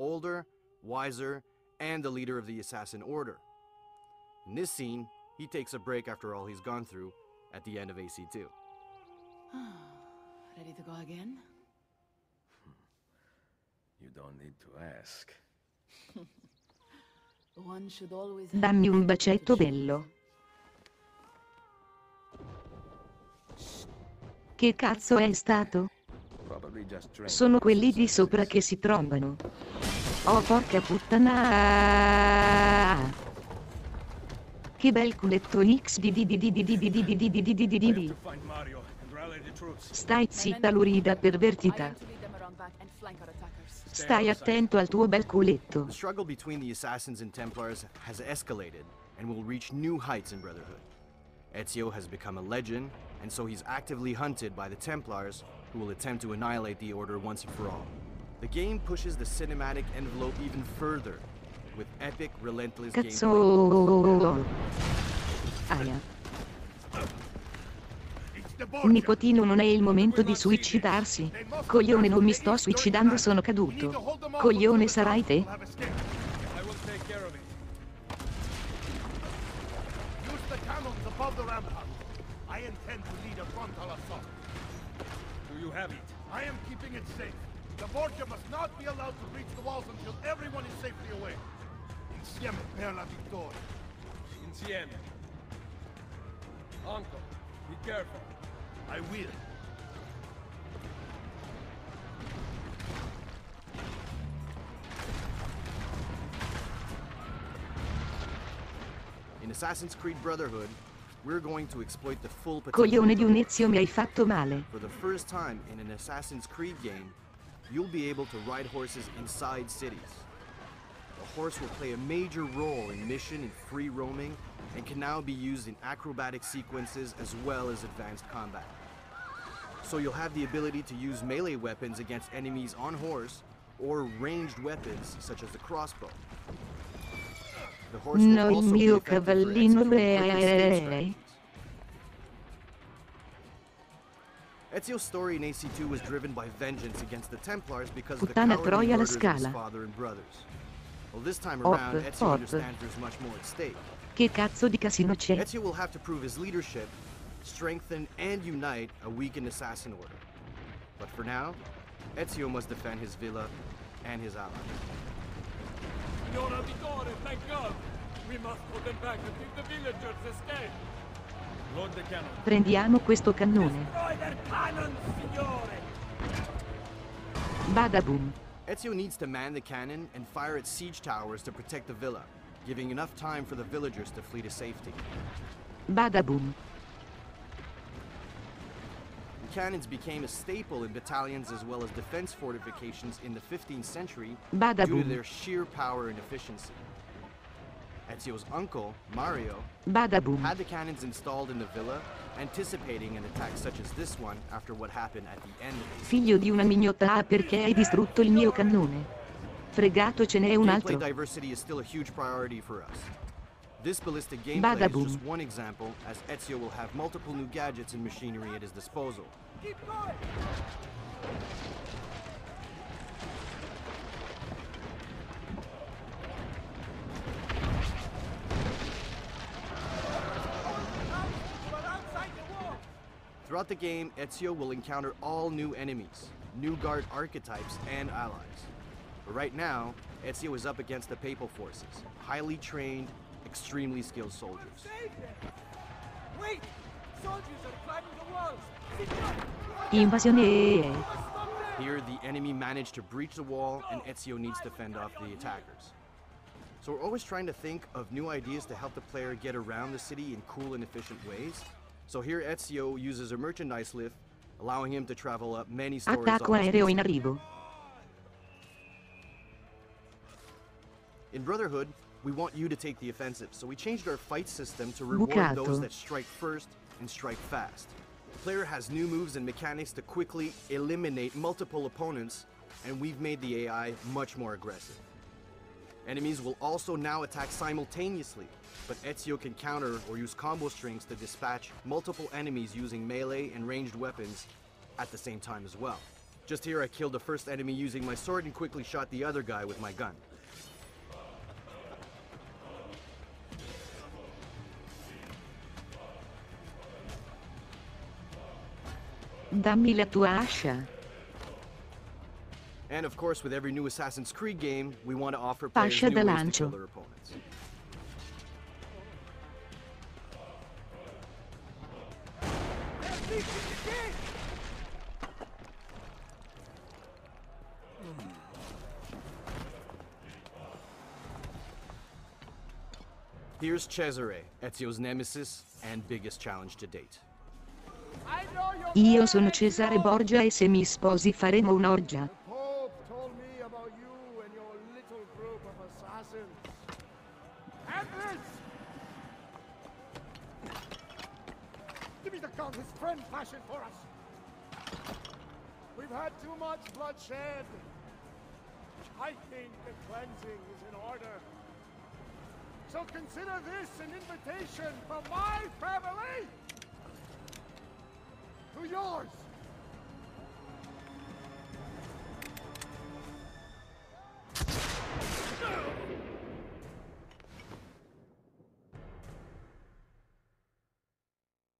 older, wiser, and the leader of the Assassin Order. In this scene, he takes a break after all he's gone through at the end of AC2. Ready to go again? You don't need to ask. One should always Dammi un bacetto bello. Che cazzo è stato? Probably just drink. Sono quelli di sopra che si trombano. Oh porca puttana! Che bel culetto X di. Stai zitta lurida pervertita. Stai attento al tuo bel culetto. The struggle between the Assassins and Templars has escalated and will reach new heights in Brotherhood. Ezio has become a legend, and so he's actively hunted by the Templars, who will attempt to annihilate the Order once and for all. The game pushes the cinematic envelope even further, with epic, relentless gameplay. Cazzo. Aia. Nipotino, non è il momento di suicidarsi. Coglione, non mi sto suicidando, sono caduto. Coglione, sarai te? I intend to lead a frontal assault. Do you have it? I am keeping it safe. The Borgia must not be allowed to breach the walls until everyone is safely away. Insieme per la vittoria. Insieme. Uncle, be careful. I will. In Assassin's Creed Brotherhood, we're going to exploit the full Coglione di potential. un Ezio, mi hai fatto male. For the first time in an Assassin's Creed game, you'll be able to ride horses inside cities. A horse will play a major role in mission and free roaming, and can now be used in acrobatic sequences as well as advanced combat. So you'll have the ability to use melee weapons against enemies on horse, or ranged weapons such as the crossbow. The horse will No, il also be mio effective for cavallino executing quick escape re. strategies. Ezio's story in AC2 was driven by vengeance against the Templars because of the Puttana cowardly troia la murders of his scala. father and brothers. Well, this time Op, around, Ezio op. understands there's much more at stake. Che cazzo di casino c'è? Ezio will have to prove his leadership, strengthen and unite a weakened assassin order. But for now, Ezio must defend his villa and his allies. Signora Vittore, thank God! We must hold them back until the villagers escape! Load the cannon. Prendiamo questo cannone. Destroy their cannons, signore! Badaboom. Ezio needs to man the cannon and fire its siege towers to protect the villa, giving enough time for the villagers to flee to safety. Badaboom. The cannons became a staple in battalions as well as defense fortifications in the 15th century due to Badaboom. their sheer power and efficiency. Ezio's uncle, Mario, Badaboom. had the cannons installed in the villa, anticipating an attack such as this one after what happened at the end of the Figlio di una mignotta, perché hai distrutto il mio cannone? Fregato, ce n'è un Gameplay altro. diversity is still a huge priority for us. This ballistic gameplay Badaboom. is just one example, as Ezio will have multiple new gadgets and machinery at his disposal. Keep going! Throughout the game, Ezio will encounter all new enemies, new guard archetypes, and allies. But right now, Ezio is up against the Papal forces, highly trained, extremely skilled soldiers. Wait! Soldiers are climbing the walls! Invasione. Here, the enemy managed to breach the wall, and Ezio needs to fend off the attackers. So we're always trying to think of new ideas to help the player get around the city in cool and efficient ways. So here Ezio uses a merchandise lift, allowing him to travel up many stories. Attacco aereo in arrivo. In Brotherhood, we want you to take the offensive, so we changed our fight system to reward Bucato. those that strike first and strike fast. The player has new moves and mechanics to quickly eliminate multiple opponents, and we've made the AI much more aggressive. Enemies will also now attack simultaneously, but Ezio can counter or use combo strings to dispatch multiple enemies using melee and ranged weapons at the same time as well. Just here I killed the first enemy using my sword and quickly shot the other guy with my gun. Dammi la tua ascia. And of course, with every new Assassin's Creed game, we want to offer players Fascia new da ways to lancio. kill their opponents. Here's Cesare, Ezio's nemesis and biggest challenge to date. Io sono Cesare Borgia e se mi sposi faremo un'orgia. The Pope told me about you and your little group of assassins. And this! Give me the gun his friend fashioned for us. We've had too much bloodshed. I think the cleansing is in order. So consider this an invitation from my family to yours.